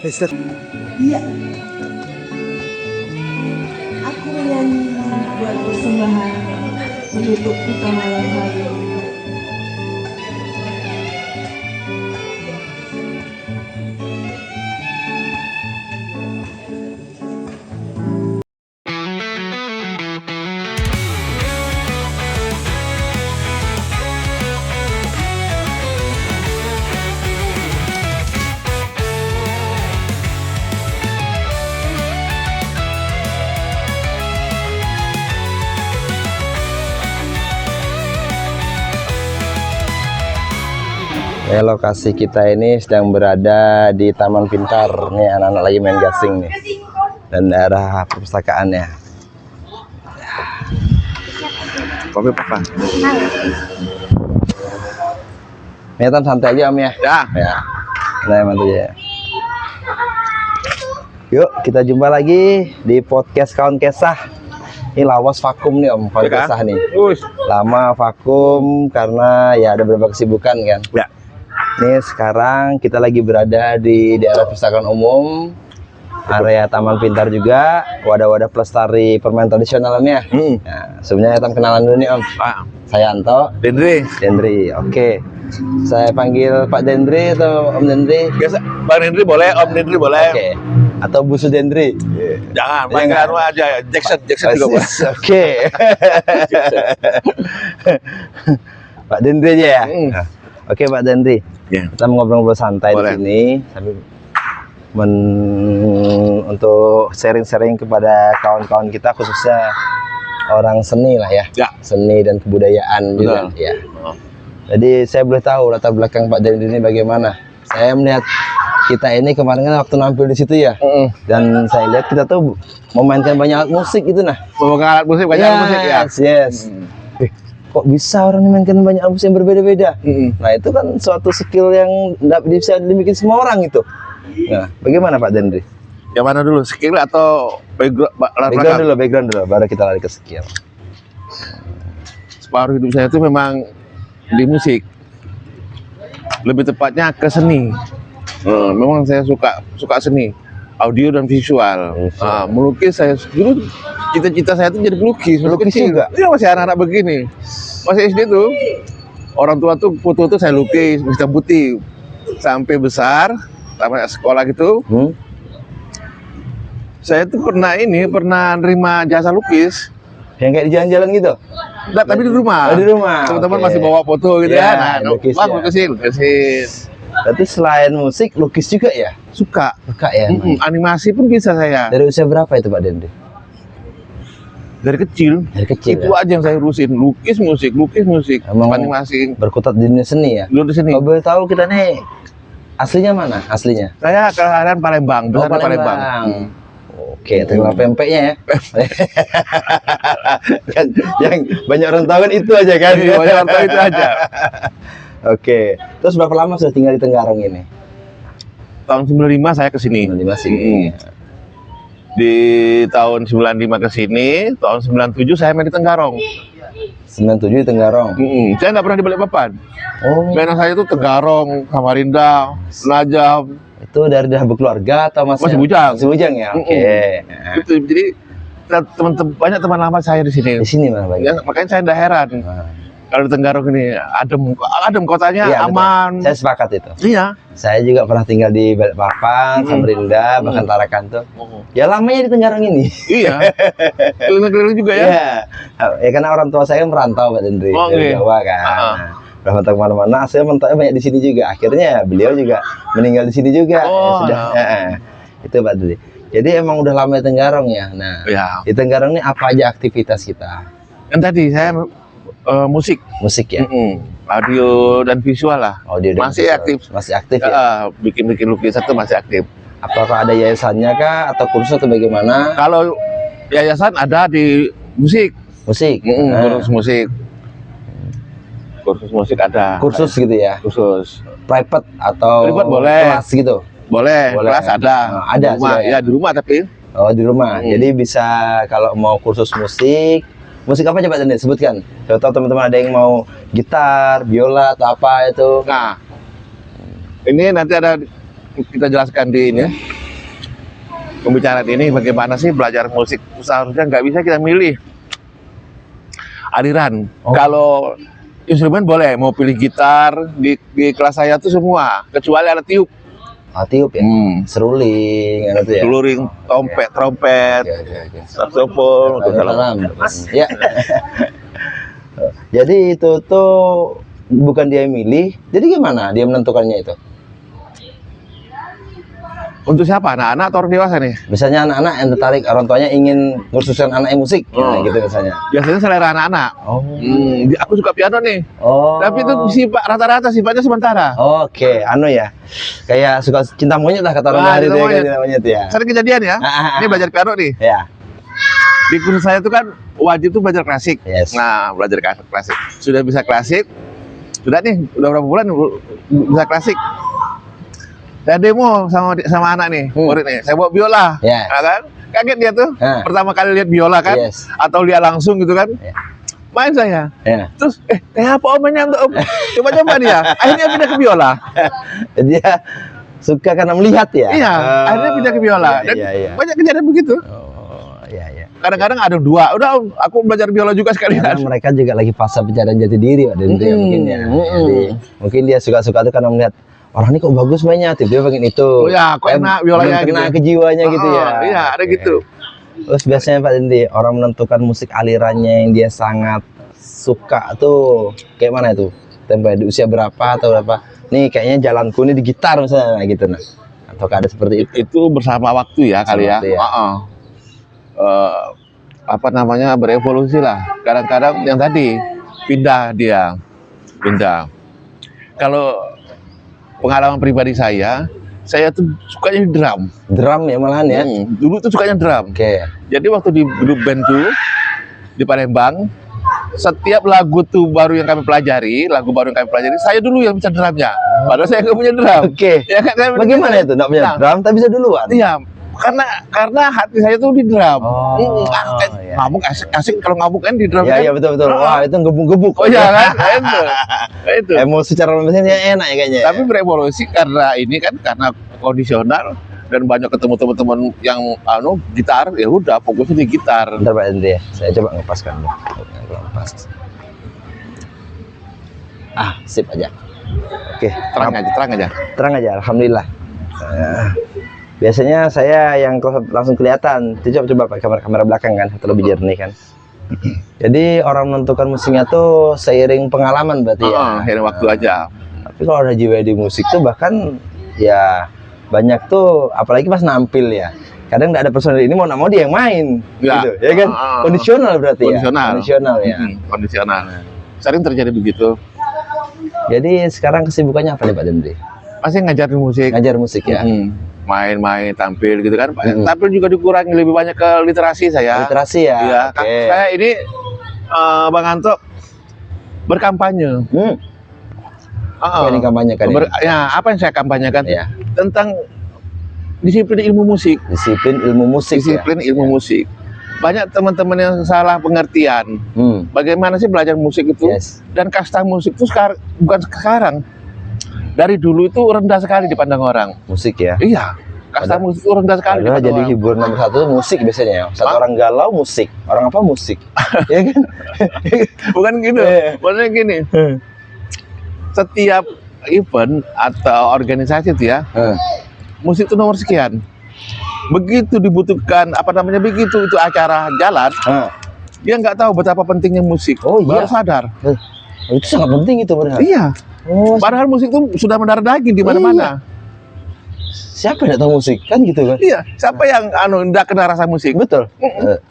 Iya. Aku menyanyi buat persembahan menutup kita malam hari ini. Lokasi kita ini sedang berada di Taman Pintar. Nih anak-anak lagi main gasing nih. Dan daerah perpustakaannya. Kopi apa? Nih Tam, santai aja Om ya. Ya. Nah, mantu ya. Yuk kita jumpa lagi di podcast Kawan Kesah. Ini lawas vakum nih Om, Kawan Kesah nih. Lama vakum karena ya ada beberapa kesibukan kan. Ya. Ini sekarang kita lagi berada di daerah perpustakaan umum, area Taman Pintar juga, wadah-wadah pelestari permainan tradisionalnya. Nah, sebenarnya kita kenalan dulu nih Om. Saya Anto. Dendri. Oke. Saya panggil Pak Dendri atau Om Dendri? Biasa, Bang Dendri boleh, Om Dendri boleh. Oke. Atau Bu Dendri? Jangan, panggil aja. Jackson juga boleh. Oke. Pak Dendri aja ya. Oke Pak Dendri. Ya. Kita mau ngobrol-ngobrol santai di sini sambil untuk sharing-sharing kepada kawan-kawan kita, khususnya orang seni lah ya. Seni dan kebudayaan juga ya. Jadi saya boleh tahu latar belakang Pak Dendri ini bagaimana? Saya melihat kita ini kemarin kan waktu nampil di situ ya. Dan saya lihat kita tuh memainkan banyak alat musik itu nah. Memainkan alat musik banyak alat musik ya. Yes. Kok bisa orang memainkan banyak alat musik yang berbeda-beda? Nah itu kan suatu skill yang tidak bisa dimiliki semua orang itu. Nah bagaimana Pak Dendri? Yang mana dulu, skill atau background dulu, baru kita lari ke skill. Separuh hidup saya itu memang di musik, lebih tepatnya ke seni. Memang saya suka seni, audio dan visual. Melukis saya dulu, cita-cita saya itu jadi pelukis juga. Iya, masih anak-anak begini, masih SD tuh. Orang tua tuh foto tuh saya lukis hitam putih sampai besar, sampai sekolah gitu. Saya tuh pernah nerima jasa lukis. Yang kayak di jalan-jalan gitu? Enggak, tapi di rumah. Di rumah. Teman-teman masih bawa foto gitu ya. Nah, lukisin. Berarti selain musik, lukis juga ya? Suka ya. Animasi pun bisa saya. Dari usia berapa itu Pak Dendri? Dari kecil. Itu aja yang saya urusin, lukis musik, emang animasi. Berkutat di dunia seni ya? Di sini. Kalau boleh tahu kita nih aslinya mana? Aslinya? Saya kelahiran Palembang, besar di Palembang. Oke, terima pempeknya ya. Kan yang banyak orang tahu kan itu aja kan? Banyak orang tahu itu aja. Oke. Terus berapa lama sudah tinggal di Tenggarong ini? Tahun 95 saya ke sini. 95 sini. Di tahun 95 ke sini, tahun 97 saya main di Tenggarong. 97 di Tenggarong. Saya nggak pernah di Balikpapan. Mainan saya itu Tenggarong, Samarinda, Penajam. Itu dari dah berkeluarga atau masih bujang? Masih bujang ya. Oke. Itu jadi banyak teman lama saya di sini. Di sini mana banyak? Ya, makanya saya tidak heran. Kalau di Tenggarong ini adem kotanya, iya, aman. Betul. Saya sepakat itu. Iya. Saya juga pernah tinggal di Balikpapan, Samarinda, bahkan Tarakan tuh. Ya lamanya di Tenggarong ini. Iya. Keliling-keliling juga ya. Iya. Ya karena orang tua saya kan merantau Pak Dendri dari Jawa kan. Berapa tahun kemana-mana, saya mentoknya banyak di sini juga. Akhirnya beliau juga meninggal di sini juga. Itu Pak Dendri. Jadi emang udah lama di Tenggarong ya. Nah, di Tenggarong ini apa aja aktivitas kita? Yang tadi saya musik ya. Audio dan visual lah. Masih aktif ya. Bikin lukisan itu masih aktif. Apakah ada yayasannya kah atau kursus atau bagaimana? Kalau yayasan ada di musik. Kursus musik ada. Kursus gitu ya. Kursus private atau boleh. Kelas gitu. Boleh. Kelas ada. Ada di rumah, ya di rumah tapi. Oh, di rumah. Jadi bisa kalau mau kursus musik apa aja Pak Dendri sebutkan. Contoh teman-teman ada yang mau gitar, biola atau apa itu. Nah, ini nanti ada kita jelaskan di ini. pembicaraan ini bagaimana sih belajar musik. Seharusnya nggak bisa kita milih aliran. Kalau instrumen boleh, mau pilih gitar di kelas saya tuh semua, kecuali ada tiup. Tiup ya, seruling, gitu ya. Seluring, trompet, saksofon, ya. Jadi itu tuh bukan dia yang milih. Jadi gimana dia menentukannya itu? Untuk siapa? Anak-anak atau orang dewasa nih? Biasanya anak-anak yang tertarik, orang tuanya ingin kursusan anaknya musik, gitu misalnya. Biasanya selera anak-anak. Aku suka piano nih. Tapi itu rata-rata sifatnya sementara. Oke, ya. Kayak suka cinta monyet lah kata orang hari itu ya, cinta monyet ya. Sering kejadian ya. Ini belajar piano nih. Ya. Di kursus saya itu kan wajib tuh belajar klasik. Yes. Nah, belajar klasik. Sudah bisa klasik. Sudah nih, udah berapa bulan bisa klasik. Saya demo sama anak nih, murid nih. Saya bawa biola, ya kan? Kaget dia tuh. Pertama kali lihat biola kan, atau lihat langsung gitu kan. Main saya. Terus, apa omnya untuk om? Coba-coba dia. Akhirnya pindah ke biola. Dia suka karena melihat ya. Iya, akhirnya pindah ke biola. Dan banyak kejadian begitu. Kadang-kadang ada dua. Udah, aku belajar biola juga sekalian. Karena mereka juga lagi fase pencarian jati diri, Pak Dendri, mungkin ya. Jadi, mungkin dia suka-suka tuh karena melihat orang ini kok bagus mainnya, dia pengen itu. Oh ya, kok enak biolanya gitu. Kena ke jiwanya gitu ya. Iya, ada gitu. Terus biasanya Pak Dendri, orang menentukan musik alirannya yang dia sangat suka tuh kayak mana itu? Sampai di usia berapa atau berapa? Nih kayaknya jalanku ini di gitar misalnya gitu nah. Atau ada seperti itu? Itu bersama waktu ya kali ya. Apa namanya, berevolusi lah. Kadang-kadang yang tadi pindah. Kalau pengalaman pribadi saya tuh sukanya drum. Drum ya malahan ya. Dulu tuh sukanya drum. Jadi waktu di grup band tuh di Palembang, setiap lagu tuh baru yang kami pelajari, saya dulu yang bisa drumnya. Padahal saya nggak punya drum. Ya kan, bagaimana itu nggak punya drum tapi bisa duluan? Iya. Karena hati saya tuh di drum. Ngamuk asik kalau ngamuk kan di drum. Iya betul. Wah, itu gebuk-gebuk. Oh iya kan? Itu. Emosi cara mesinnya enak ya kayaknya. Tapi berevolusi karena ini kan karena kondisional dan banyak ketemu teman-teman yang gitar, ya udah fokusnya di gitar. Bentar Pak Dendri ya. Saya coba ngepaskan dulu. Lepas. Sip aja. Oke, terang aja. Alhamdulillah. Biasanya saya yang langsung kelihatan. Coba pakai kamera belakang kan, atau lebih jernih kan. Jadi orang menentukan musiknya tuh seiring pengalaman berarti ya. Seiring waktu aja. Tapi kalau ada jiwa di musik tuh bahkan ya banyak tuh, apalagi pas nampil ya. Kadang nggak ada personil ini mau dia yang main, gitu, ya kan? Kondisional berarti ya. Kondisional ya. Kondisional. Sering terjadi begitu. Jadi sekarang kesibukannya apa nih Pak Dendri? Masih ngajar musik. Ngajar musik ya. Main-main, tampil gitu kan. Tampil juga dikurangi, lebih banyak ke literasi saya. Literasi ya. Iya. Saya ini Bang Anto berkampanye. Apa yang kampanyekan? Apa yang saya kampanyekan? Ya. Tentang disiplin ilmu musik. Disiplin ilmu musik. Banyak teman-teman yang salah pengertian. Bagaimana sih belajar musik itu? Dan kasta musik itu bukan sekarang. Dari dulu itu rendah sekali dipandang orang. Musik ya? Iya. Kasta musik itu rendah sekali. Jadi hiburan nomor satu musik biasanya. Orang galau musik. Orang apa musik? Ya kan? Bukan gitu. Maksudnya gini. Setiap event atau organisasi itu ya, musik itu nomor sekian. Begitu dibutuhkan, begitu itu acara jalan, dia nggak tahu betapa pentingnya musik. Baru sadar. Itu sangat penting itu benar. Iya. Padahal musik itu sudah mendarah daging di mana-mana. Siapa yang tahu musik kan gitu kan? Iya. Siapa yang nggak kenal rasa musik? Betul.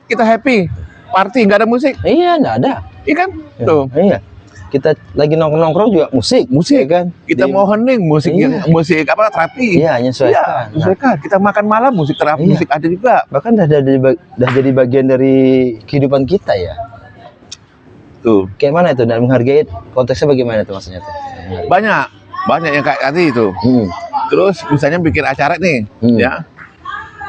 Kita happy, party nggak ada musik. Iya, nggak ada. Iya kan? Tuh. Iya. Kita lagi nongkrong juga musik ya kan? Kita mau hening musik terapi. Iya, menyesuaikan. Menyesuaikan. Kita makan malam musik terapi, musik ada juga. Bahkan dah jadi bagian dari kehidupan kita ya. Tuh. Kayak mana itu dan menghargai konteksnya bagaimana itu maksudnya tuh? Banyak yang kayak tadi itu. Terus misalnya bikin acara nih, ya.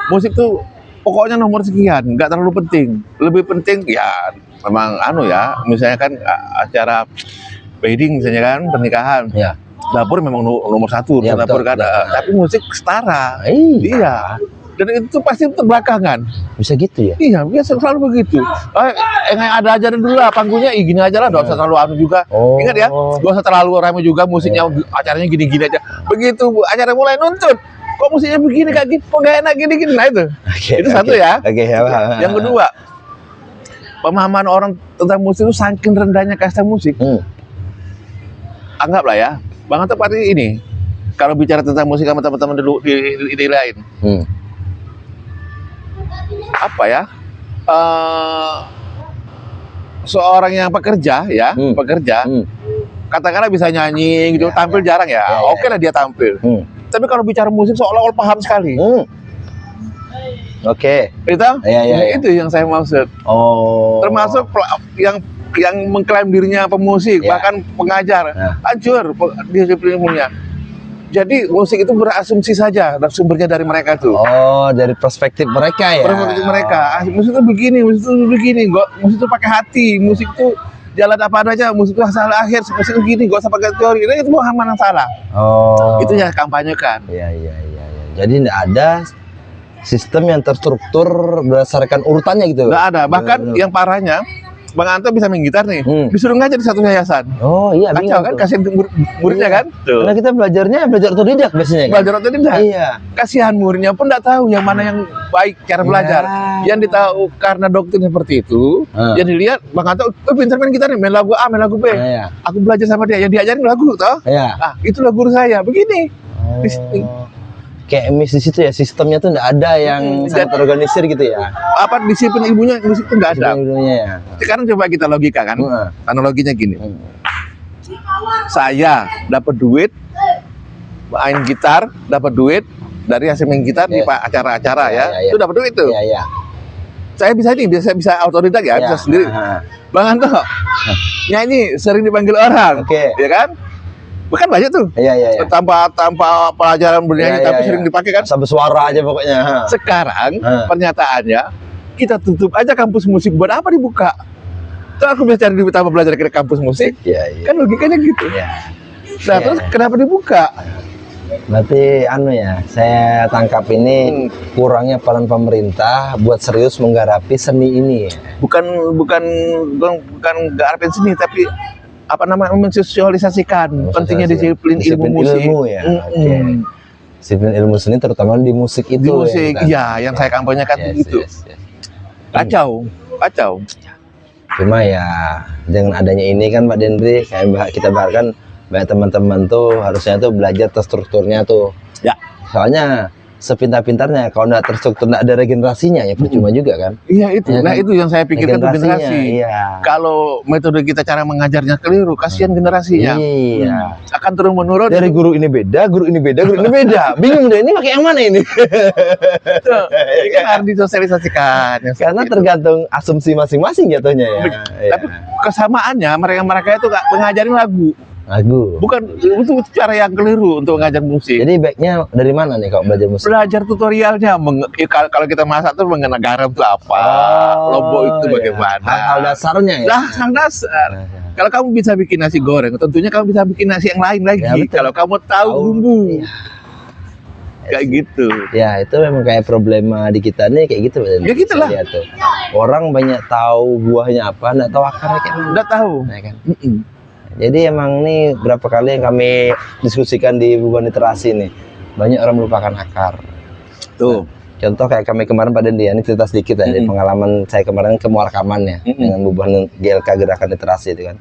Musik tuh pokoknya nomor sekian, nggak terlalu penting. Lebih penting ya memang misalnya kan acara wedding misalnya kan, pernikahan. Ya. Dapur memang nomor satu, ya, dapur betul, kan. Tapi musik setara. Iya. Dan itu pasti terbelakangan. Bisa gitu ya? Iya, biasa selalu begitu. Yang ada aja dulu lah panggungnya, gini aja lah, gak usah terlalu anu juga. Ingat ya, gak usah terlalu ramai juga musiknya, acaranya gini-gini aja. Begitu acara mulai nuntut, kok musiknya begini kayak gitu, kok gak enak gini-gini, nah itu. Itu satu ya. Yang kedua, pemahaman orang tentang musik itu saking rendahnya kasta musik. Anggaplah ya, Bang Anto pasti ini, kalau bicara tentang musik sama teman-teman dulu di lain. Apa ya, seorang yang pekerja ya, katakanlah bisa nyanyi gitu, tampil jarang ya, oke lah dia tampil. Tapi kalau bicara musik seolah-olah paham sekali. Itu yang saya maksud. Termasuk yang mengklaim dirinya pemusik, bahkan pengajar, hancur disiplin ilmunya. Jadi musik itu berasumsi saja, dan sumbernya dari mereka tuh. Dari perspektif mereka ya. Perspektif mereka. Musik itu begini, musik itu pakai hati, musik itu jalan apa aja, musik itu asal akhir, musik itu gini, gak usah pakai teori. Itu pemahaman yang salah. Itu ya kampanyekan. Iya. Jadi tidak ada sistem yang terstruktur berdasarkan urutannya gitu. Nggak ada. Bahkan yang parahnya, Bang Anto bisa main gitar nih, disuruh ngajar di satu yayasan. Iya, kacau kan, kasihan muridnya kan. Karena kita belajar otodidak biasanya kan. Belajar otodidak. Iya. Kasihan muridnya pun nggak tahu yang mana yang baik cara belajar. Yang ditahu karena doktrin seperti itu, yang dilihat Bang Anto, pintar main gitar nih, main lagu A, main lagu B. Aku belajar sama dia, yang diajarin lagu toh. Itulah guru saya, begini. Kayak di situ ya, sistemnya tuh nggak ada yang sangat terorganisir gitu ya. Apa disiplin ilmunya, musik itu nggak ada. Ya. Sekarang coba kita logika kan, analoginya gini. Saya dapat duit main gitar, dapat duit dari hasil main gitar di acara-acara itu dapat duit tuh. Saya bisa bisa autodidak ya, bisa sendiri. Bang Anto nyanyi sering dipanggil orang, ya kan? Bukan banyak tuh. Tanpa pelajaran bernyanyi, tapi sering dipakai kan. Sampai suara aja pokoknya. Sekarang pernyataannya, kita tutup aja kampus musik, buat apa dibuka? Terus aku bisa cari duit tanpa belajar ke kampus musik. Kan logikanya gitu. Nah, terus kenapa dibuka? Berarti saya tangkap ini kurangnya peran pemerintah buat serius menggarapi seni ini. Bukan garapin seni, tapi mensosialisasikan pentingnya disiplin ilmu musik. Disiplin ilmu seni terutama di musik itu. Di musik, yang saya kampanyekan begitu. Kacau. Cuma ya dengan adanya ini kan Pak Dendri, kayak kita bahkan banyak teman-teman tuh harusnya tuh belajar terstrukturnya tuh. Soalnya sepintar-pintarnya kalau nggak terstruktur, nggak ada regenerasinya ya percuma juga kan. Itu. Nah, itu yang saya pikirkan tuh generasi. Kalau metode kita cara mengajarnya keliru, kasihan generasinya. Akan turun menurun. Dari guru ini beda. Bingung deh, ini pakai yang mana ini? Ini kan harus disosialisasikan. Karena tergantung asumsi masing-masing jatuhnya ya. Tapi kesamaannya mereka itu mengajarin lagu. Bukan, itu cara yang keliru untuk mengajar musik. Jadi baiknya dari mana nih kalau belajar musik? Belajar tutorialnya. Kalau kita masak tuh mengenai garam itu apa, lombok itu bagaimana. Hal-hal dasarnya ya. Hal dasar. Kalau kamu bisa bikin nasi goreng, tentunya kamu bisa bikin nasi yang lain lagi. Kalau kamu tahu bumbu. Kayak gitu. Ya, itu memang kayak problema di kita nih kayak gitu. Ya gitulah. Orang banyak tahu buahnya apa, nggak tahu akarnya kayak mana. Nggak tahu. Nah, kan? Jadi emang nih berapa kali yang kami diskusikan di beban literasi nih, banyak orang melupakan akar. Tuh. Contoh kayak kami kemarin Pak Dendi, ini cerita sedikit ya dari pengalaman saya kemarin ke Muarakaman ya, dengan beban GLK Gerakan Literasi itu kan.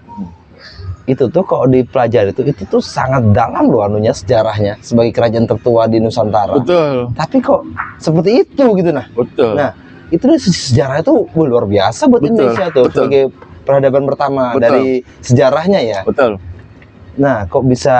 Itu tuh kalau dipelajari itu tuh sangat dalam loh anunya, sejarahnya sebagai kerajaan tertua di Nusantara. Betul. Tapi kok seperti itu gitu nah. Betul. Nah, itu sejarah itu luar biasa buat Indonesia tuh sebagai peradaban pertama dari sejarahnya ya. Betul. Nah, kok bisa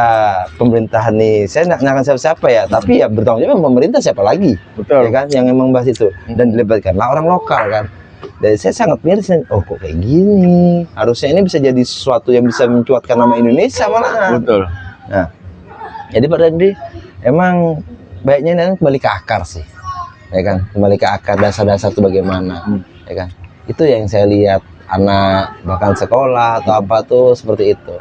pemerintahan nih? Saya nggak nyalakan siapa-siapa ya, tapi ya bertanggung jawab pemerintah siapa lagi? Betul. Ya kan, yang emang bahas itu dan dilibatkanlah orang lokal kan. Dan saya sangat miris, kok kayak gini? Harusnya ini bisa jadi sesuatu yang bisa mencuatkan nama Indonesia malah. Betul. Nah, jadi Pak Dendi, emang baiknya ini kembali ke akar sih, ya kan? Kembali ke akar, dasar-dasar itu bagaimana, ya kan? Itu yang saya lihat. Anak bahkan sekolah atau apa tuh seperti itu.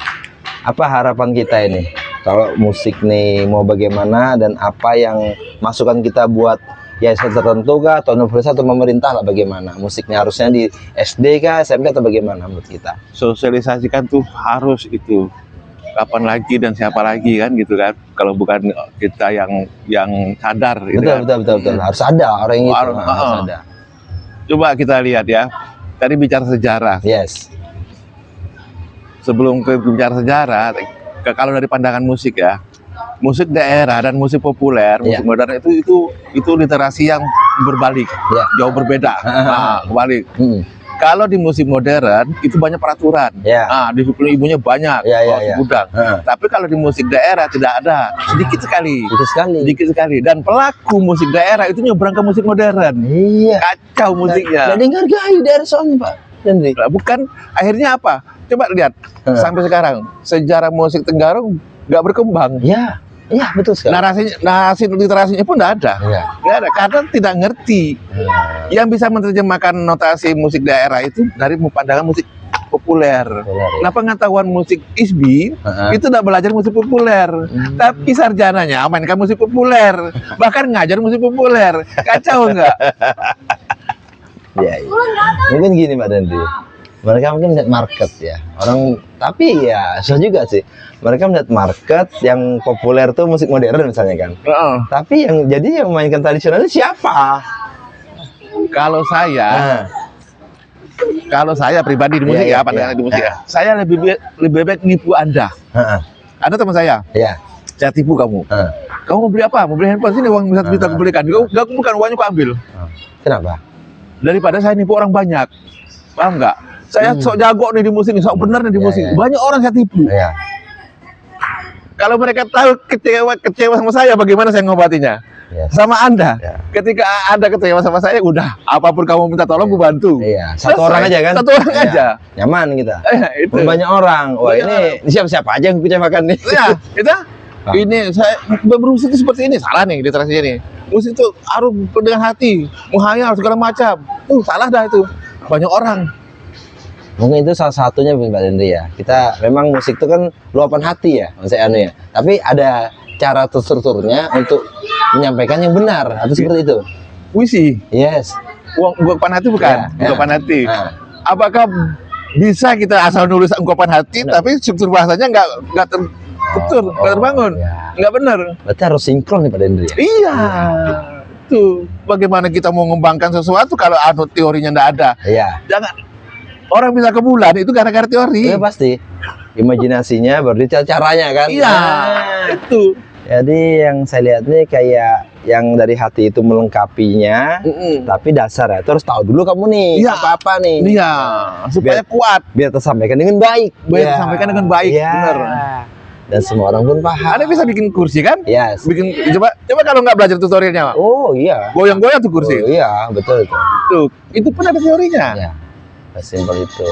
Apa harapan kita ini kalau musik nih mau bagaimana, dan apa yang masukan kita buat yayasan tertentu kah, atau universitas atau pemerintah lah, bagaimana musiknya harusnya di SD kah, SMP atau bagaimana menurut kita? Sosialisasikan tuh harus itu. Kapan lagi dan siapa lagi kan gitu kan? Kalau bukan kita yang sadar gitu Betul, kan? betul. Harus ada orang yang itu, harus ada. Coba kita lihat ya. Tadi bicara sejarah. Yes. Sebelum ke bicara sejarah, kalau dari pandangan musik ya, musik daerah dan musik populer, musik modern itu literasi yang berbalik, jauh berbeda. Kebalik. Kalau di musik modern itu banyak peraturan, disiplin ibunya banyak, gudang. Tapi kalau di musik daerah tidak ada, sedikit sekali. Dan pelaku musik daerah itu nyebrang ke musik modern. Iya. Kacau musiknya. Dan dihargai daerah soalnya Pak Henry. Bukan, akhirnya apa? Coba lihat sampai sekarang sejarah musik Tenggarong nggak berkembang. Iya, betul sekali. Narasi literasinya pun nggak ada. Nggak ada, karena tidak ngerti. Yang bisa menerjemahkan notasi musik daerah itu dari pandangan musik populer. Nah, pengetahuan musik ISBI itu udah belajar musik populer. Tapi sarjananya mainkan musik populer. Bahkan ngajar musik populer. Kacau nggak? Iya. Mungkin gini Mbak Dandi. Mereka mungkin lihat market ya orang, tapi ya susah juga sih. Mereka melihat market yang populer tuh musik modern misalnya kan. Tapi yang jadi yang memainkan tradisional itu siapa? Kalau saya pribadi di musik pandangan di musik saya lebih baik nipu Anda. Ada teman saya. Saya tipu kamu. Kamu mau beli apa? Mau beli handphone, sini uang bisa aku belikan. Gak, bukan uangnya aku ambil. Kenapa? Daripada saya nipu orang banyak. Paham nggak? Saya sok jago nih di musik, sok benar nih di musik. Banyak orang saya tipu. Kalau mereka tahu kecewa sama saya, bagaimana saya ngobatinya? Sama Anda. Ketika Anda kecewa sama saya, udah apapun kamu minta tolong, gue bantu. Satu orang aja kan? Satu orang aja. Nyaman kita. Itu. Banyak orang. Wah ini siapa-siapa aja yang kecewakan nih. Ini saya bermusik itu seperti ini, salah nih literasinya nih. Musik itu harus dengan hati, menghayal segala macam. Salah dah itu. Banyak orang. Mungkin itu salah satunya Mbak Dendri ya. Kita memang musik itu kan luapan hati ya, maksudnya ya. Tapi ada cara terstrukturnya untuk menyampaikan yang benar, atau seperti itu. Puisi. Yes. Ungkapan hati bukan? Ungkapan hati. Apakah bisa kita asal nulis ungkapan hati, tapi struktur bahasanya nggak terbangun, nggak benar? Berarti harus sinkron nih Pak Dendri ya? Iya. Tuh, bagaimana kita mau mengembangkan sesuatu kalau teorinya nggak ada? Jangan. Orang bisa ke bulan itu gara-gara teori. Iya pasti. Imajinasinya baru caranya kan. Itu. Jadi yang saya lihat nih kayak yang dari hati itu melengkapinya, tapi dasar ya. Terus tahu dulu kamu nih apa nih. Supaya kuat. Biar tersampaikan dengan baik. Tersampaikan dengan baik. Benar. Dan semua orang pun paham. Ada bisa bikin kursi kan? Bikin coba kalau nggak belajar tutorialnya. Goyang-goyang tuh kursi. Betul itu. Itu pun ada teorinya. Simpel itu.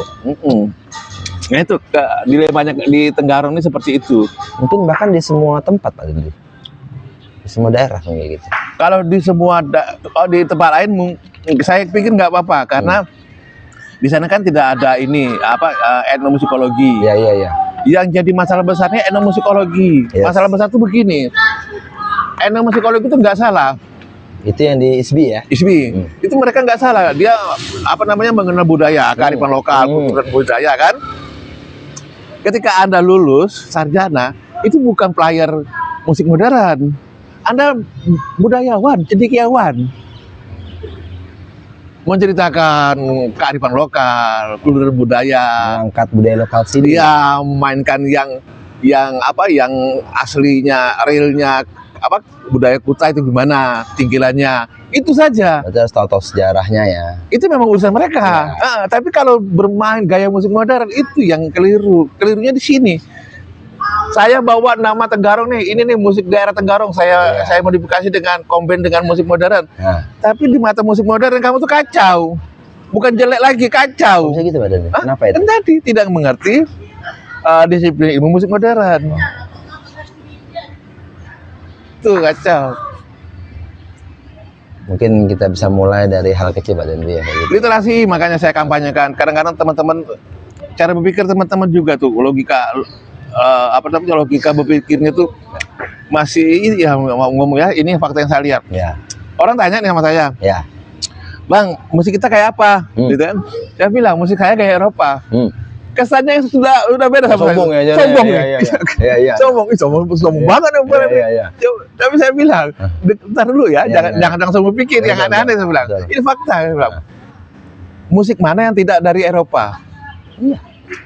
Nah itu dilemanya di Tenggarong ini seperti itu. Mungkin bahkan di semua tempat Pak Dendri. Di semua daerah kayak gitu. Kalau di semua di tempat lain saya pikir nggak apa-apa karena di sana kan tidak ada etnomusikologi. Yang jadi masalah besarnya etnomusikologi. Masalah besar tuh begini. Etnomusikologi itu nggak salah. Itu yang di ISBI ya? ISBI. Itu mereka nggak salah. Dia mengenal budaya, kearifan lokal, kultur budaya kan. Ketika Anda lulus sarjana, itu bukan player musik modern. Anda budayawan, cendekiawan. Menceritakan kearifan lokal, kultur budaya, mengangkat budaya lokal sini. Mainkan yang aslinya, realnya budaya Kuta itu gimana, tinggilannya, itu saja. Berarti harus tahu sejarahnya ya. Itu memang urusan mereka. Tapi kalau bermain gaya musik modern itu yang keliru. Kelirunya di sini. Saya bawa nama Tenggarong nih, ini nih musik daerah Tenggarong. Saya modifikasi dengan combine dengan musik modern. Tapi di mata musik modern kamu tuh kacau. Bukan jelek lagi, kacau. Bisa gitu badannya. Kenapa itu? Tadi tidak mengerti disiplin ilmu musik modern. Tuh kacau. Mungkin kita bisa mulai dari hal kecil Pak Dendri ya. Gitu. Literasi makanya saya kampanyekan. Kadang-kadang teman-teman cara berpikir teman-teman juga tuh logika logika berpikirnya tuh masih ngomong ya ini fakta yang saya lihat. Orang tanya nih sama saya, Ya. Bang, musik kita kayak apa? Gitu kan? Saya bilang musik saya kayak Eropa. Kesannya udah beda sama Sombong saya. ya, Sombong ya, nih. ya, ya. Sombong banget ya, Ya. Tapi saya bilang, bentar dulu ya, Ya, jangan langsung berpikir yang Betul, aneh-aneh. Saya bilang, betul. ini fakta. Saya bilang, musik mana yang tidak dari Eropa? Iya.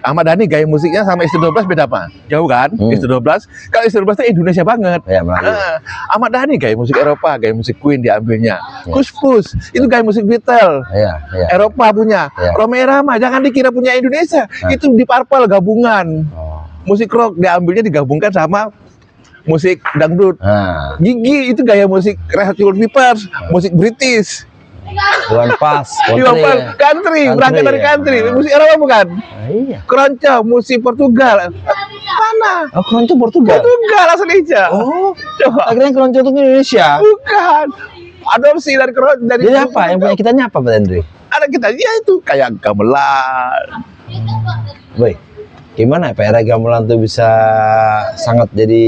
Ahmad Dhani gaya musiknya sama Istri 12 beda apa? Jauh kan? Istri 12. Kalau Istri 12 itu Indonesia banget. Ya, Melayu. Ahmad Dhani gaya musik Eropa, gaya musik Queen diambilnya. Ya. Kus Pus itu gaya musik Beatles. Iya, iya. Eropa punya. Ya. Romeo Rama jangan dikira punya Indonesia. Itu di Purple gabungan. Oh. Musik rock diambilnya digabungkan sama musik dangdut. Nah, Gigi itu gaya musik Red Hot Chili Peppers, musik British. Iwan Fals, Iwan Fals, country, berangkat dari country, musik Eropa bukan? Iya. Keroncong, musik Portugal. Mana? Oh, keroncong Portugal. Portugal aslinya. Oh, Coba. akhirnya keroncong itu Indonesia. Bukan. Adopsi dari keroncong dari. Jadi apa? Yang punya kitanya apa, Pak Hendri? Ada kita ya itu kayak gamelan. Baik. Gimana ya Pak era gamelan tuh bisa sangat jadi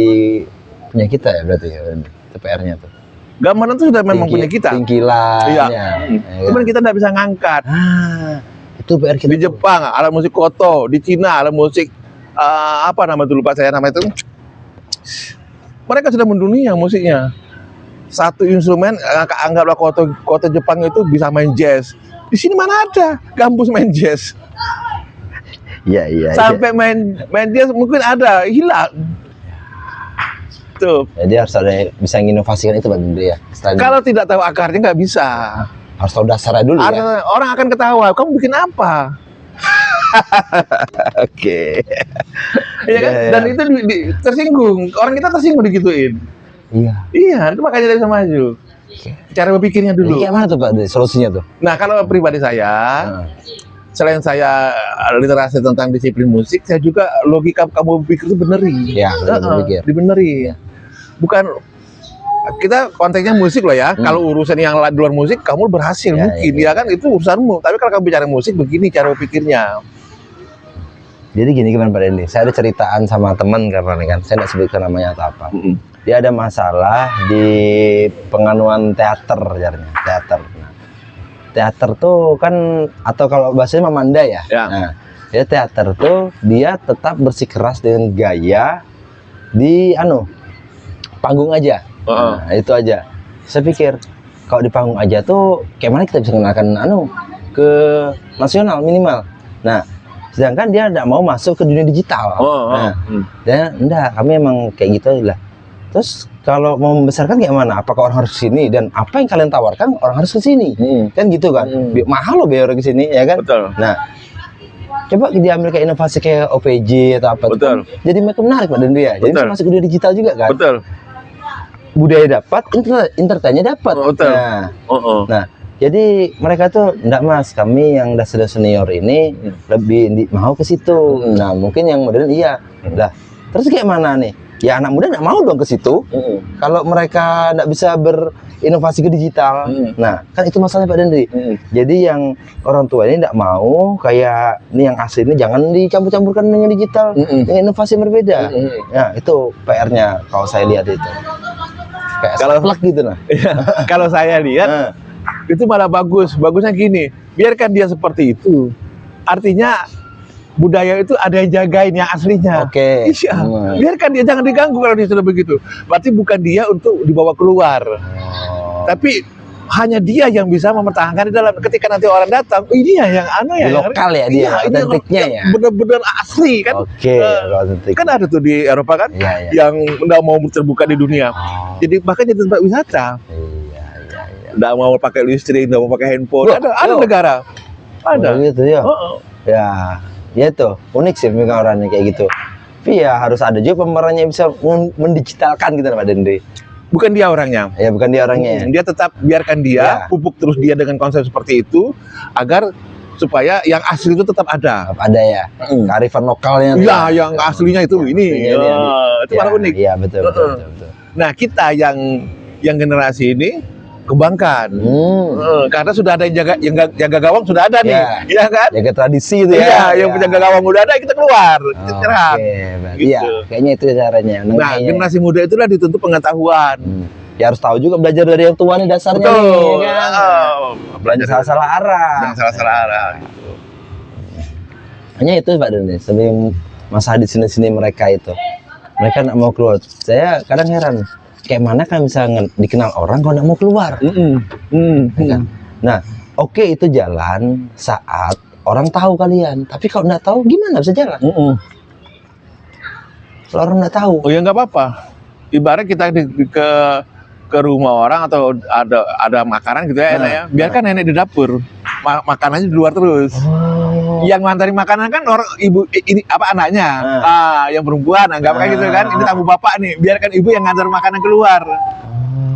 punya kita ya berarti ya, itu PR-nya tuh. Gamelan itu sudah memang punya kita. Tingkilan. Iya. Ya. Cuman kita tidak bisa ngangkat. Itu PR kita. Di Jepang alat musik koto, di Cina alat musik apa nama itu lupa saya nama itu. Mereka sudah mendunia musiknya. Satu instrumen anggaplah koto Jepang itu bisa main jazz. Di sini mana ada gambus main jazz? Iya, iya. Sampai main jazz mungkin ada, hilang. Tuh. Jadi harus ada bisa menginovasikan itu Pak Hendri ya. Kalau tidak tahu akarnya nggak bisa. Harus tahu dasarnya dulu ya. Orang akan ketawa, kamu bikin apa? Oke. Iya kan? Ya. Dan itu tersinggung. Orang kita tersinggung digituin. Iya. Iya, itu makanya dia bisa maju. Cara berpikirnya Jadi dulu. kayak mana tuh Pak Hendri, solusinya tuh? Nah, kalau pribadi saya, selain saya literasi tentang disiplin musik, saya juga logika kamu berpikir itu beneri. Ya, berpikir. Dibeneri. Bukan kita konteksnya musik loh ya. Kalau urusan yang di luar musik, kamu berhasil Ya, mungkin ya. ya kan itu urusanmu. Tapi kalau kamu bicara musik, begini cara berpikirnya. Jadi gini gimana Pak Hendri, saya ada ceritaan sama teman karena kan, saya nggak sebutkan namanya atau apa. Dia ada masalah di penganuan teater, jarnya teater. Nah, teater tuh kan atau kalau bahasanya Mamanda ya. Ya. Nah, dia teater tuh dia tetap bersikeras dengan gaya di panggung aja. Nah, itu aja. Saya pikir kalau di panggung aja tuh kayak mana kita bisa mengenalkan ke nasional minimal. Nah, sedangkan dia tidak mau masuk ke dunia digital. Nah, dan enggak, kami emang kayak gitu aja lah. Terus kalau mau membesarkan kayak mana? Apakah orang harus ke sini dan apa yang kalian tawarkan orang harus ke sini? Kan gitu kan. Mahal loh biaya orang ke sini ya kan? Betul. Nah, coba diambil kayak inovasi kayak OPJ atau apa. Betul. Jadi makin menarik Pak Hendri ya. Jadi bisa masuk ke dunia digital juga kan? Betul. Budaya dapat, entertainnya dapat. Betul. Nah, jadi mereka tuh enggak Mas, kami yang sudah senior ini lebih mau ke situ. Nah, mungkin yang modern iya. Lah, terus kayak mana nih? Ya anak muda enggak mau dong ke situ. Kalau mereka enggak bisa berinovasi ke digital. Nah, kan itu masalahnya Pak Hendri. Jadi yang orang tua ini enggak mau kayak ini yang asli ini jangan dicampur-campurkan dengan digital. Dengan inovasi yang berbeda. Ya, itu PR-nya kalau saya lihat itu. Kayak Kalau- plug gitu nah. Kalau saya lihat itu malah bagus. Bagusnya gini, biarkan dia seperti itu. Artinya budaya itu ada yang jagain yang aslinya. Oke. Iya. Biarkan dia, jangan diganggu kalau dia sudah begitu. Berarti bukan dia untuk dibawa keluar. Tapi hanya dia yang bisa mempertahankan di dalam. Ketika nanti orang datang, oh, ini yang Di lokal ya dia, ini otentiknya ya. Benar-benar asli kan. Oke, otentik. Kan ada tuh di Eropa kan, Iya, iya. yang nggak mau terbuka di dunia. Jadi bahkan jadi tempat wisata. Iya, iya, iya. Nggak mau pakai listrik, nggak mau pakai handphone. Loh, Ada loh. negara. Ada. Oh, gitu ya. Oh. Ya tuh unik sih memang orangnya kayak gitu. Tapi ya harus ada juga pemerannya yang bisa mendigitalkan gitu Pak Hendri. Bukan dia orangnya. Ya bukan dia orangnya. Ya. Dia tetap biarkan dia, Ya. pupuk terus dia dengan konsep seperti itu, agar supaya yang asli itu tetap ada. Ada ya. Kearifan lokalnya. tuh Iya, ya. yang aslinya itu ini. Aslinya ini, Itu malah unik. Iya betul, betul, betul, betul. Nah, kita yang generasi ini kembangkan. Karena sudah ada yang jaga gawang sudah ada nih. Ya. Iya kan? Jaga tradisi itu Iya, ya. yang penjaga gawang udah ada, kita keluar. Kita nyerang. Oke, berarti Gitu. ya kayaknya itu caranya. Nah, generasi muda itulah dituntut pengetahuan. Ya harus tahu juga belajar dari yang tua nih dasarnya Betul. nih, kan? Belajar salah arah. Jangan salah-salah arah. Gitu. Hanya itu Pak Doni, sebelum masa di sini mereka itu, mereka nggak mau keluar. Saya kadang heran, kayak mana kan bisa dikenal orang kalau nggak mau keluar? Ya kan? Nah, oke, itu jalan saat orang tahu kalian, tapi kalau nggak tahu gimana bisa jalan? Kalau orang nggak tahu. Oh ya nggak apa-apa. Ibarat kita ke rumah orang atau ada makanan gitu ya, enak ya. Biarkan nenek di dapur, makanannya di luar terus. Yang ngantarin makanan kan orang ibu ini apa anaknya, yang perempuan, anggap kayak gitu kan. Ini tamu bapak nih, biarkan ibu yang ngantar makanan keluar.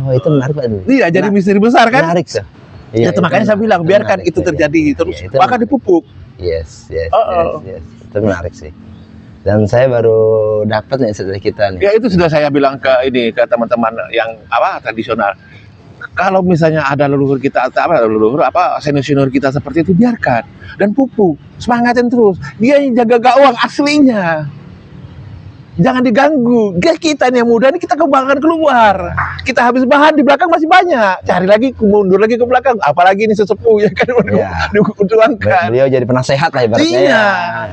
Oh, itu menarik Pak. Iya, jadi misteri besar kan? Menarik sih. Ya, itu makanya saya bilang biarkan menarik, itu terjadi terus, itu maka dipupuk. Yes. Oh. Itu menarik sih. Dan saya baru dapat nih dari kita nih. Ya itu sudah saya bilang ke teman-teman yang tradisional. Kalau misalnya ada leluhur kita senior kita seperti itu, biarkan dan pupuk, semangatin terus. Dia yang jaga gawang aslinya. Jangan diganggu. Kita nih yang muda nih, kita kebanggaan keluar. Kita habis bahan di belakang masih banyak. Cari lagi, mundur lagi ke belakang. Apalagi ini sesepuh ya kan, diuangkan. Beliau jadi penasehat lah ibaratnya. Iya,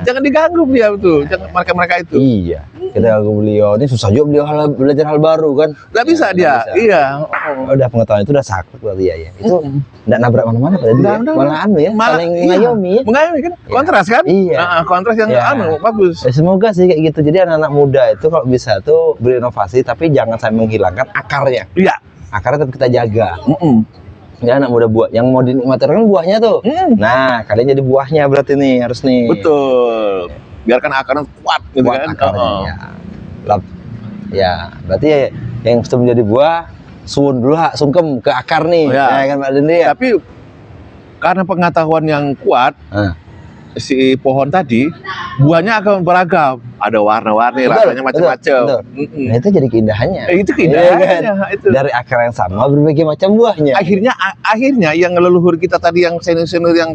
jangan diganggu beliau tuh, jangan mereka itu. Iya, kita ganggu beliau. Ini susah juga beliau belajar hal baru kan. Nggak bisa dia, iya. Udah pengetahuan itu udah saklek berarti ya. Itu nggak nabrak mana-mana pada dia. Malah ya, saling ngayomi ya. Mengayomi kan, kontras kan? Iya. Kontras yang bagus. Semoga sih kayak gitu. Jadi anak-anak muda itu kalau bisa tuh berinovasi, tapi jangan sampai menghilangkan akarnya. Iya. Akarnya tetap kita jaga. Ya anak muda buah yang mau dinikmati kan buahnya tuh. Nah, kalian jadi buahnya berarti nih harus nih. Betul. Biarkan akarnya kuat gitu Kuat kan. akarnya, ya. Berarti yang sebelum jadi buah sun dulu sungkem ke akar nih. Ya kan Pak Dendi ya. Tapi karena pengetahuan yang kuat, si pohon tadi buahnya akan beragam, ada warna-warni, rasanya macam-macam. Nah itu jadi keindahannya. Itu keindahannya. Kan? Itu. Dari akar yang sama berbagai macam buahnya. Akhirnya yang leluhur kita tadi yang senior yang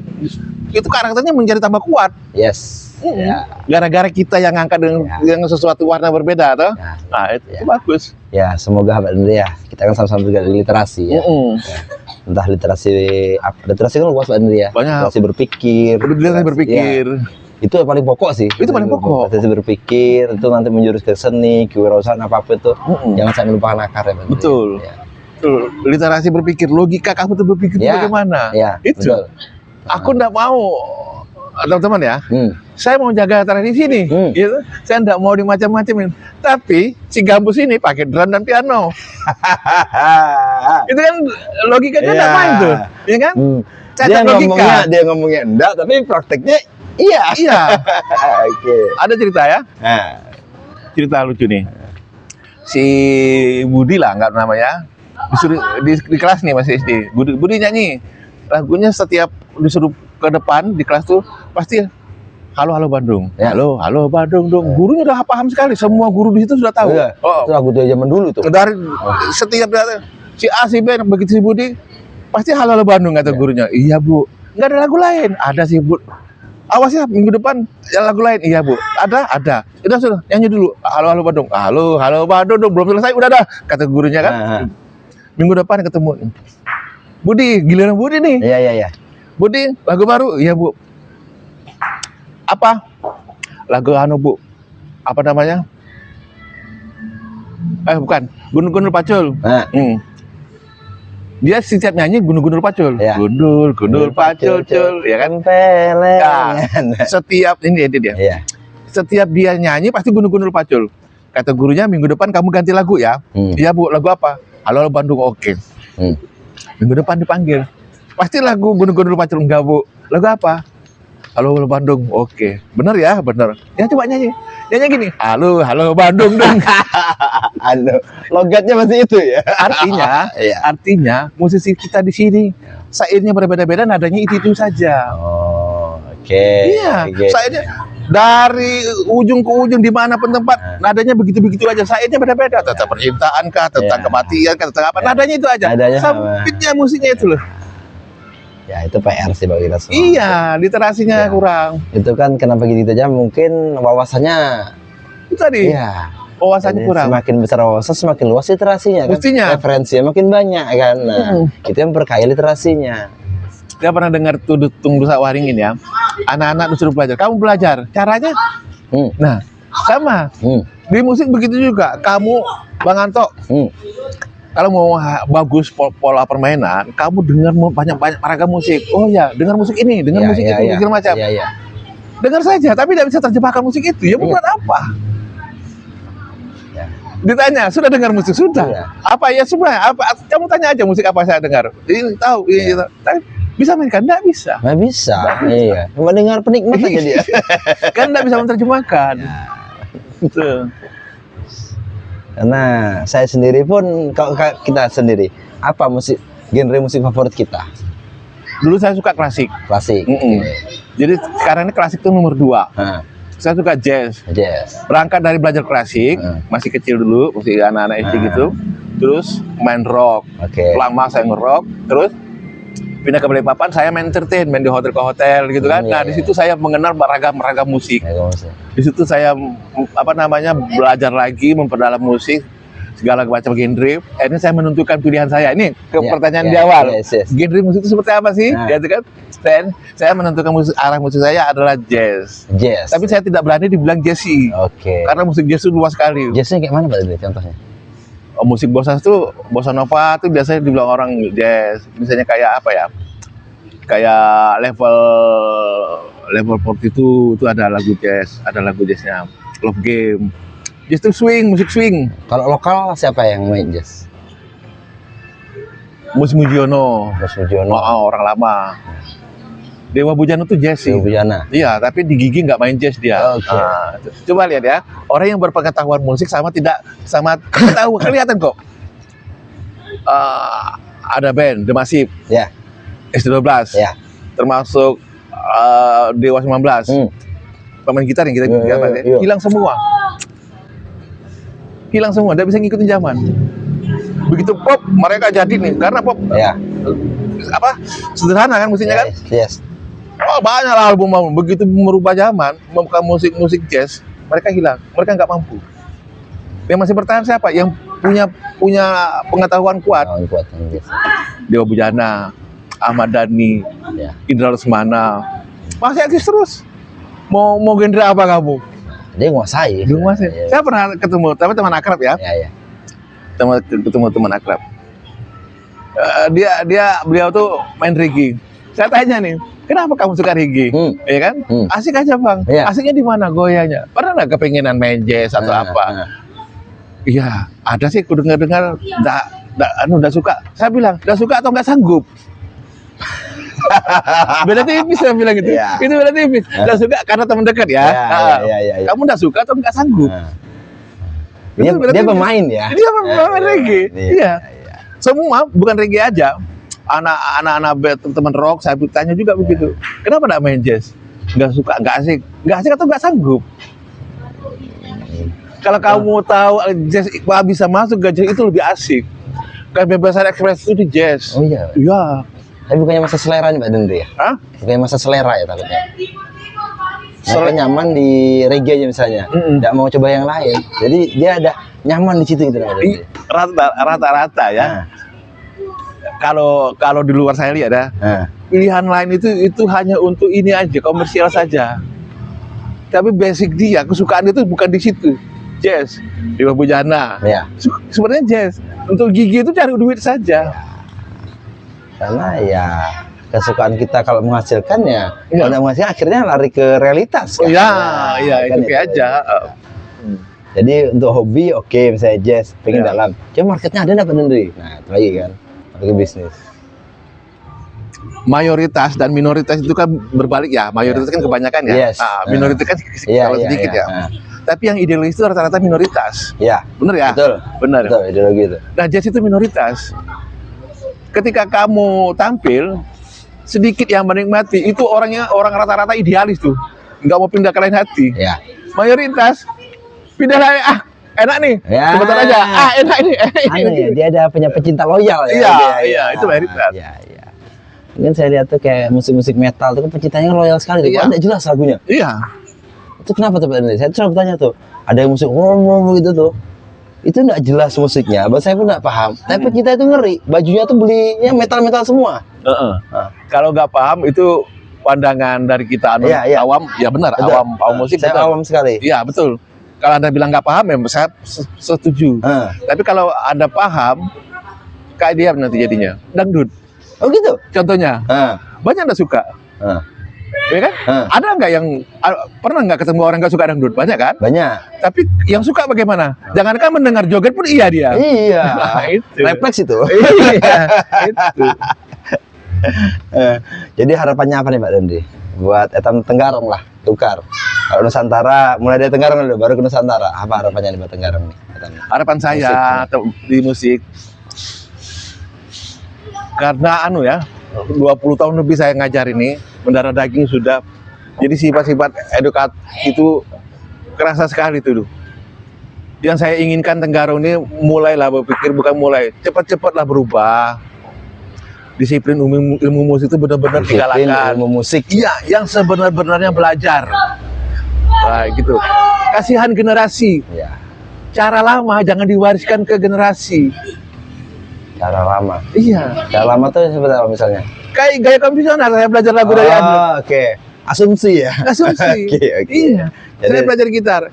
itu karakternya menjadi tambah kuat. Yes. Ya. Gara-gara kita yang angkat dengan sesuatu warna berbeda, toh? Nah itu bagus. Ya semoga Pak Dendi ya, kita kan sama-sama juga di literasi ya. Entah literasi kan luas Pak Dendi ya. Banyak. Literasi berpikir. Literasi berpikir. Ya. Itu yang paling pokok sih. Itu paling pokok. Literasi berpikir itu nanti menjurus ke seni, kewirausahaan apapun itu. Jangan sampai lupakan akar ya Pak Dendi. Betul. Ya. Betul. Literasi berpikir, logika kamu tuh berpikir bagaimana? Ya, itu. Betul. Aku enggak mau, teman-teman ya. Saya mau jaga tradisi nih, gitu. Saya enggak mau dimacam-macamin. Tapi si gambus ini pakai drum dan piano. Itu kan logikanya enggak main tuh, ya kan? Dia ngomongnya enggak, tapi prakteknya iya. Oke. Ada cerita ya? Cerita lucu nih. Si Budi lah, enggak namanya. Disuruh di kelas nih masih SD. Budi nyanyi. Lagunya setiap disuruh ke depan di kelas tuh pasti halo Bandung. Ya. Halo Bandung dong. Gurunya udah paham sekali. Semua guru di situ sudah tahu. Itu lagu dari zaman dulu tuh. Dari setiap si A si B begitu si Budi pasti halo Bandung kata gurunya. Iya Bu. Enggak ada lagu lain. Ada sih Bu. Awas ya minggu depan yang lagu lain. Iya Bu. Ada. Sudah nyanyi dulu. Halo Bandung. Halo Bandung dong. Belum selesai udah dah kata gurunya kan. Minggu depan ketemu. Budi, giliran Budi nih. Iya. Budi, lagu baru? Iya Bu. Apa? Lagu Bu. Apa namanya? Bukan. Gundul Pacul. Dia setiap nyanyi gundul Pacul. Ya. Gundul Pacul, ya kan? Setiap ini dia. Iya. Setiap dia nyanyi pasti gundul Pacul. Kata gurunya minggu depan kamu ganti lagu ya. Iya Bu, lagu apa? Halo Bandung, oke. Minggu depan dipanggil. Pasti lagu gundul Pacul. Enggak Bu. Lagu apa? Halo Bandung, oke. Bener ya, bener. Ya coba nyanyi. Nyanyi gini. Halo Bandung dong. Logatnya masih itu ya. Artinya musisi kita di sini sairnya berbeda-beda, nadanya itu saja. Oke. Iya, sairnya dari ujung ke ujung dimanapun tempat, nadanya begitu-begitu aja. Sairnya beda-beda. Tentang percintaan kah, tentang kematian kah, tentang apa? Nadanya itu aja. Sempitnya musiknya itu loh. Ya itu PR sih bagi kita semua. Iya, literasinya kurang. Itu kan kenapa gitu aja, mungkin wawasannya itu tadi. Iya. wawasannya Jadi kurang. semakin besar wawasan, semakin luas literasinya kan. Mestinya. Referensinya makin banyak kan. Nah, itu yang berkaya literasinya. Saya pernah dengar tuh Tung Rusak Waringin ya, anak-anak disuruh belajar. Kamu belajar, caranya? Hmm. Nah, sama. Di musik begitu juga. Kamu, Bang Anto, kalau mau bagus pola permainan, kamu dengar banyak-banyak ragam musik. Oh ya, dengar musik ini, dengar musik itu, segala macam. Iya. Dengar saja, tapi tidak bisa terjebakkan musik itu. Ya buat apa? Ya. Ditanya, sudah dengar musik? Sudah. Iya. Apa ya sebenarnya? Apa? Kamu tanya aja musik apa saya dengar. Ini tahu, ini tahu. Tapi bisa mainkan? Tidak bisa. Nggak bisa. Iya. Cuma dengar penikmat aja dia. Kan tidak bisa menerjemahkan. Betul. Karena saya sendiri pun, kalau kita sendiri, apa genre musik favorit kita? Dulu saya suka klasik. Klasik. Jadi sekarang ini klasik itu nomor 2. Nah, Saya suka jazz. jazz. Berangkat dari belajar klasik, masih kecil dulu, masih anak-anak SD gitu. Terus main rock. Oke. Lama saya nge-rock, terus pindah ke Balikpapan, saya main entertain, main di hotel-hotel gitu kan. Nah, di situ saya mengenal beragam musik. Di situ saya belajar lagi, memperdalam musik, segala macam genre. Akhirnya saya menentukan pilihan saya. Ini pertanyaan di awal. Genre musik itu seperti apa sih? Ya kan? Saya menentukan arah musik saya adalah jazz. Jazz. Tapi saya tidak berani dibilang jazzy. Oke. Karena musik jazz itu luas sekali. Jazznya kayak mana Pak Dede, contohnya? Musik bossa nova itu biasanya dibilang orang jazz. Misalnya kayak apa ya? Kayak level 42 itu ada lagu jazz, ada lagu jazznya Love Game. Jazz itu swing, musik swing. Kalau lokal siapa yang main jazz? Mus Mujiono. Orang lama. Dewa Bujana tuh jazz sih. Dewa Bujana. Iya, tapi di Gigi nggak main jazz dia. Oke. Nah, coba lihat ya, orang yang berpengetahuan musik sama tahu kelihatan kok. Ada band The Massive, Ya. S12, Ya. termasuk Dewa 19. Pemain gitar yang kita Iya. hilang semua, tidak bisa ngikutin zaman. Begitu pop, mereka jadi nih, karena pop Ya. sederhana kan musiknya kan. Yes. Oh, banyak lah album. Begitu merubah zaman, membuka musik jazz, mereka hilang, mereka nggak mampu. Yang masih bertahan siapa? Yang punya pengetahuan kuat. Dewa Bujana, Ahmad Dhani, Ya. Indra Lesmana, masih eksis terus. Mau genre apa kamu? Dia nguasai. Ya. Saya pernah ketemu, tapi teman akrab ya. Ya. Ketemu teman akrab. Beliau tuh main reggae. Saya tanya nih, kenapa kamu suka reggae? Ya kan? Asik aja bang. Ya. Asiknya di mana goyanya? Pernah nggak kepengenan main jazz atau apa? Iya, ada sih. Aku dengar, nggak suka. Saya bilang, nggak suka atau nggak sanggup. Beda tipis saya bilang gitu. Ya. Itu beda tipis. Nggak suka karena teman dekat ya. Ya. Kamu nggak suka atau nggak sanggup? Dia pemain ya. Dia pemain reggae. Iya. Semua bukan reggae aja. Anak-anak teman rock saya tanya juga begitu. Kenapa nggak main jazz? Nggak suka, nggak asik atau nggak sanggup? Kalau kamu tahu jazz bisa masuk ke jazz itu lebih asik. Kebebasan ekspresi itu di jazz. Oh iya. Iya. Tapi bukannya masa selera nih Pak Dende ya? Hah? Bukannya masa selera ya takutnya? Mereka nyaman di reggae aja misalnya, nggak mau coba yang lain. Jadi dia ada nyaman di situ gitu Pak Dende. Rata-rata ya. Kalau di luar saya lihat ya, pilihan lain itu hanya untuk ini aja, komersial saja. Tapi basic dia, kesukaan itu bukan di situ. Jazz, Dewa Bujana. Ya. Sebenarnya jazz. Untuk Gigi itu cari duit saja. Karena ya kesukaan kita kalau menghasilkan ya, kalau nggak menghasilkan akhirnya lari ke realitas. Kan? Iya, kan itu kayak aja. Jadi untuk hobi oke, misalnya jazz, pengen dalam. Cuma marketnya ada nggak Pak Dende? Nah itu lagi kan, ke bisnis. Mayoritas dan minoritas itu kan berbalik ya. Mayoritas kan kebanyakan ya. Yes. Minoritas kan kalau sedikit ya. Tapi yang idealis itu rata-rata minoritas. Iya. Bener ya? Betul. Bener. Betul, ideologi itu. Nah, jazz itu minoritas. Ketika kamu tampil, sedikit yang menikmati. Itu orang rata-rata idealis tuh. Nggak mau pindah ke lain hati. Ya. Mayoritas pindah lain, enak nih. Ya. Sebentar aja. Enak ini. Dia ada pecinta loyal ya. Iya, itu mayoritas. Iya. Mungkin saya lihat tuh kayak musik-musik metal tuh kan pecintanya loyal sekali. Iya. Tidak jelas lagunya. Iya. Itu kenapa tuh Pak Dende? Saya selalu bertanya tuh, ada yang musik ngomong gitu tuh. Itu nggak jelas musiknya, bahasa saya pun nggak paham. Tapi kita itu ngeri, bajunya tuh belinya metal-metal semua. Kalau nggak paham itu pandangan dari kita Iya, iya. awam, ya benar, Betul. awam musik. Saya betul. awam sekali. Iya betul. Kalau Anda bilang nggak paham, ya saya setuju. Tapi kalau Anda paham, kayak dia nanti jadinya dangdut. Oh gitu. Contohnya, banyak Anda suka, ya kan? Ada nggak yang pernah nggak ketemu orang nggak suka dangdut? Banyak kan? Banyak. Tapi yang suka bagaimana? Jangankan mendengar joget pun iya dia. Iya. Nah, itu. Refleks itu. Iya, itu. Jadi harapannya apa nih Pak Dende? Buat etam Tenggarong lah, tukar. Kalau Nusantara, mulai dari Tenggarong dulu, baru ke Nusantara. Apa harapannya nih buat Tenggarong nih? Harapan saya di musik, karena ya 20 tahun lebih saya ngajar ini, mendarah daging sudah. Jadi sifat-sifat edukat itu kerasa sekali tuh. Yang saya inginkan Tenggarong ini mulailah berpikir, bukan mulai, cepat-cepatlah berubah. Disiplin ilmu musik itu benar-benar digalakan. Ilmu musik. Iya, yang sebenar-benarnya belajar. Nah, gitu. Kasihan generasi. Ya. Cara lama jangan diwariskan ke generasi. Cara lama. Iya. Cara lama tuh seperti apa misalnya? Kayak gaya konvensional, saya belajar lagu dari Anu. Oke. Asumsi ya. Asumsi. Oke. Iya. Jadi- Saya belajar gitar.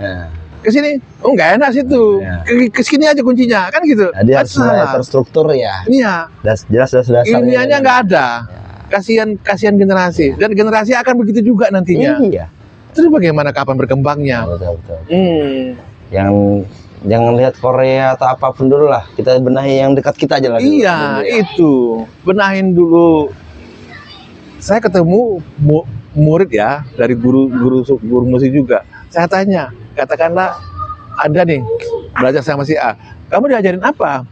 Ke sini, oh nggak enak situ. Ya. Ke sini aja kuncinya, kan gitu. Jadi Kan harus mulai salah. terstruktur ya. Iya. Jelas dasarnya. Ilmiahnya nggak ada. Kasihan generasi. Dan generasi akan begitu juga nantinya. Iya. Terus bagaimana kapan berkembangnya? Betul. Hmm. Jangan lihat Korea atau apapun dulu lah. Kita benahi yang dekat kita aja lah. dulu. Iya, Dulu ya. itu. Benahin dulu. Saya ketemu murid ya, dari guru musik juga. Saya tanya, katakanlah Anda nih belajar sama si A. Kamu diajarin apa?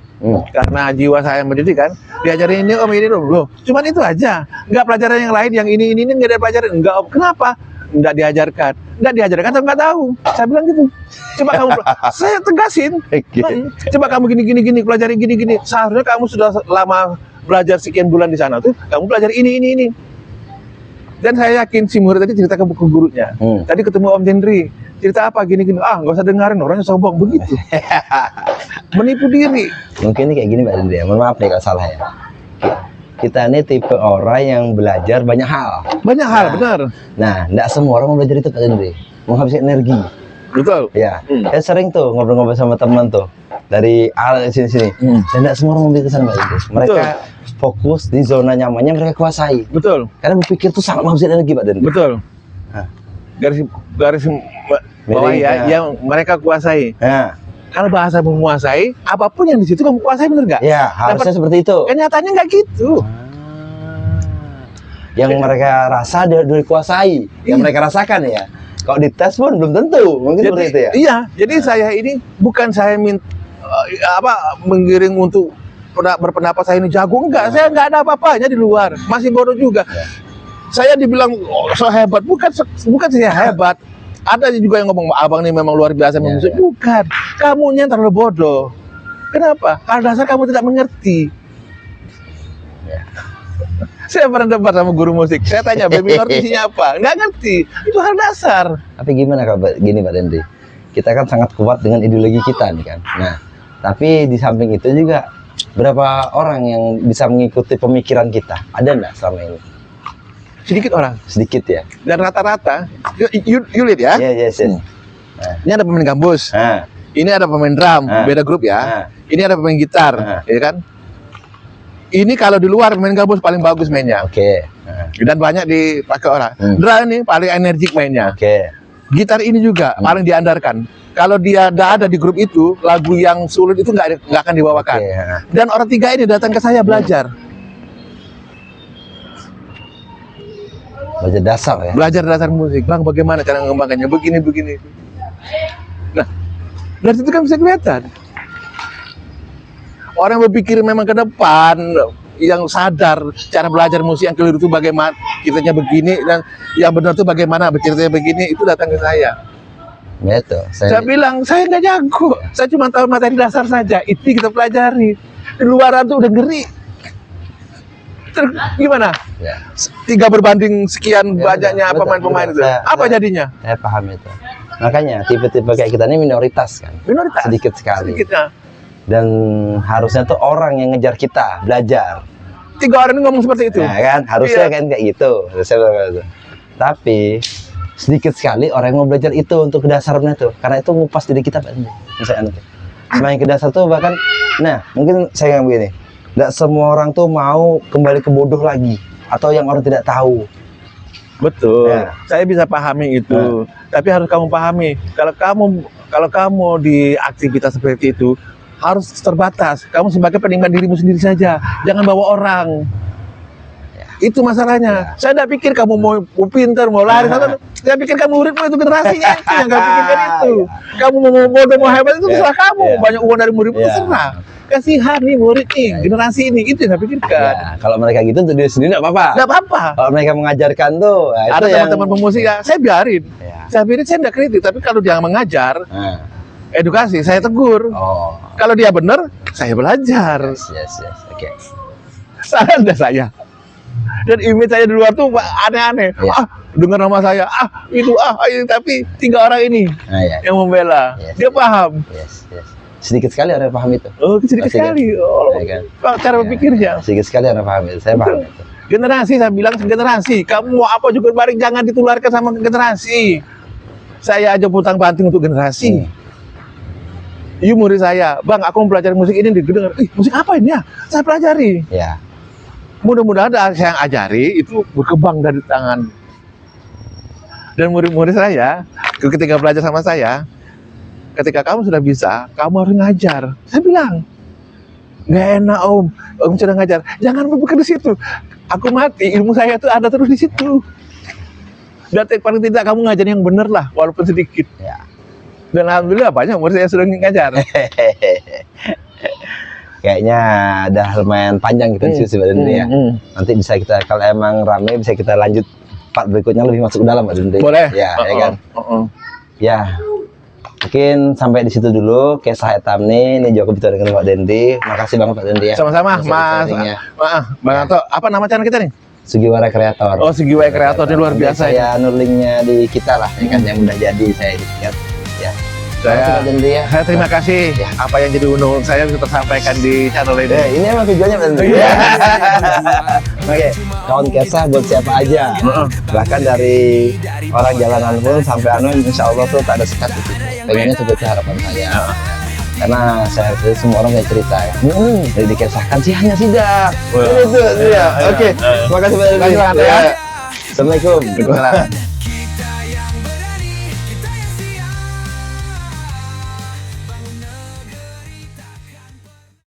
Karena jiwa saya mendidik kan, diajarin ini om, ini om. Loh, cuman itu aja. Nggak pelajaran yang lain, yang ini nggak ada pelajaran. Enggak om, kenapa? Nggak diajarkan. Nggak diajarkan atau nggak tahu. Saya bilang gitu. Coba kamu, saya tegasin. Coba kamu gini, pelajari gini. Seharusnya kamu sudah lama belajar sekian bulan di sana tuh, kamu pelajari ini. Dan saya yakin si murid tadi cerita ke buku gurunya. Tadi ketemu Om Jendri, cerita apa gini. Ah, nggak usah dengerin, orangnya sombong begitu. Menipu diri. Mungkin ini kayak gini Pak Dende. Mohon maaf nih kalau salah ya. Kita ini tipe orang yang belajar banyak hal. Banyak hal, benar. Nah, enggak semua orang mau belajar itu Pak Dende. Menghabiskan energi. Betul. Ya, saya sering tuh ngobrol-ngobrol sama teman tuh dari A sini. Dan enggak semua orang mau belajar Pak Dende. Mereka fokus di zona nyamannya mereka kuasai. Betul. Karena berpikir tuh sangat menghabiskan energi Pak Dende. Betul. Nah. Garis bawah ya, yang mereka kuasai. Nah, Kalau bahasa menguasai, apapun yang di situ kamu kuasai, bener nggak? ya harusnya seperti itu. Kenyataannya nggak gitu. Yang mereka rasa dia dikuasai, yang mereka rasakan ya. Kalau dites pun belum tentu, mungkin seperti itu ya. Iya, jadi saya ini bukan saya menggiring untuk berpendapat saya ini jago, enggak. Saya nggak ada apa-apanya di luar, masih bodoh juga. Saya dibilang so hebat, bukan saya hebat. Ada juga yang ngomong abang ini memang luar biasa musik. Bukan, kamunya yang terlalu bodoh. Kenapa? Karena dasar kamu tidak mengerti. Saya pernah debat sama guru musik. Saya tanya, baby ngerti isinya apa? Nggak ngerti. Itu hal dasar. Tapi gimana kalau gini Pak Dende? Kita kan sangat kuat dengan ideologi kita nih kan. Nah, tapi di samping itu juga berapa orang yang bisa mengikuti pemikiran kita? Ada nggak selama ini? Sedikit orang. Sedikit ya. Dan rata-rata, you lihat ya. Yes. Ini ada pemain gambus. Nah, Ini ada pemain drum, beda grup ya. Ini ada pemain gitar, ya kan? Ini kalau di luar pemain gambus paling bagus mainnya. oke. Dan banyak dipakai orang. Drum ini paling energik mainnya. Oke. Gitar ini juga paling diandarkan. Kalau dia ada di grup itu, lagu yang sulit itu nggak akan dibawakan. Oke. Dan orang tiga ini datang ke saya belajar. Belajar dasar ya. Belajar dasar musik. Bang, bagaimana cara mengembangkannya? Begini. Nah, dari situ kan bisa kelihatan. Orang berpikir memang ke depan, yang sadar cara belajar musik yang keliru itu bagaimana, ceritanya begini, dan yang benar itu bagaimana, ceritanya begini, itu datang ke saya. Betul. Saya bilang, saya nggak jago. Saya cuma tahu materi dasar saja. Itu kita pelajari. Di luaran tuh udah ngeri. Gimana? Ya. 3 berbanding sekian Ya, banyaknya betul, pemain-pemain betul. itu. Apa jadinya? Saya paham itu. Makanya tipe-tipe kayak kita ini minoritas kan, Minoritas. sedikit sekali. Sedikitnya. Dan harusnya tuh orang yang ngejar kita belajar. 3 orang ini ngomong seperti itu. Nah kan, harusnya Iya. kan kayak gitu. Harusnya seperti itu. Tapi sedikit sekali orang yang mau belajar itu untuk ke dasarnya tuh, karena itu ngupas diri kita Pak. Misalnya tuh. Semakin ke dasar tuh bahkan, nah mungkin saya yang begini, nggak semua orang tuh mau kembali ke bodoh lagi atau yang orang tidak tahu. Betul. Ya. Saya bisa pahami itu. Tapi harus kamu pahami, kalau kamu di aktivitas seperti itu harus terbatas. Kamu sebagai penikmat dirimu sendiri saja, jangan bawa orang. Itu masalahnya. Saya tidak pikir kamu mau pintar, mau lari. Saya pikir kamu muridmu itu generasinya itu yang nggak pikirkan itu. Kamu mau bodoh, mau hebat itu terserah kamu. Banyak uang dari muridmu terserah. Kasihan nih murid nih, generasi ini itu yang nggak pikirkan. Ya, kalau mereka gitu untuk diri sendiri nggak apa-apa. Nggak apa-apa. Kalau mereka mengajarkan tuh, nah, itu Ada yang teman-teman pemusik ya, saya biarin. Ya. Saya biarin, saya tidak kritik. Tapi kalau dia mengajar, Nah. edukasi, saya tegur. Oh, Kalau dia benar, saya belajar. yes. Oke. Salah ada saya. Dan image saya di luar tuh aneh-aneh. Ya. Dengar nama saya, ini, tapi 3 orang ini Nah, ya. yang membela. Yes. Dia paham. Yes. Sedikit sekali orang yang paham itu. Oh, sedikit Pasti kan? sekali. Oh, Ya kan? cara Ya. berpikirnya. Sedikit sekali orang paham itu. Saya paham itu. Generasi, saya bilang generasi. Kamu mau apa juga balik, jangan ditularkan sama generasi. Saya aja putang banting untuk generasi. You murid saya, Bang, aku mau belajar musik ini didengar. Musik apa ini ya? Saya pelajari. Ya. Mudah-mudahan saya yang ajari itu berkembang dari tangan. Dan murid-murid saya, ketika belajar sama saya, ketika kamu sudah bisa, kamu harus ngajar. Saya bilang, nggak enak om sudah ngajar. Jangan berpikir di situ. Aku mati, ilmu saya tuh ada terus di situ. Dan paling tidak kamu ngajar yang benar lah, walaupun sedikit. Ya. Dan alhamdulillah banyak murid saya sudah ngajar. Kayaknya udah lumayan panjang kita diskusi Pak Dendri ya. Nanti bisa kita, kalau emang rame bisa kita lanjut part berikutnya lebih masuk ke dalam Pak Dendri. Boleh. Ya, ya kan. Ya. Mungkin sampai di situ dulu kisah hitam nih Joko Bicara dengan Pak Dendri. Makasih banget Pak Dendri ya. Sama-sama, Mas. sharing-sharingnya. Bang Anto, apa nama channel kita nih? Sugiwara Kreator. Oh, Sugiwara Kreator ini luar biasa ya. Saya nulinknya di kita lah, ya kan, yang udah jadi saya lihat. Ya. Saya, Pak Dendri ya. saya terima kasih Ya. apa yang jadi unung saya bisa tersampaikan di channel ini. Ini emang tujuannya Pak Dendri. Iya. Oke, kawan kisah buat siapa aja. Bahkan dari orang jalanan pun sampai insya Allah tuh tak ada sekat itu. Pengennya seperti harapan saya. Karena saya rasa semua orang punya cerita ya. Jadi dikisahkan sih hanya sidak. Itu ya. Oke, terima kasih Pak Dendri. Terima kasih, Pak. Ya. Assalamualaikum. Waalaikumsalam.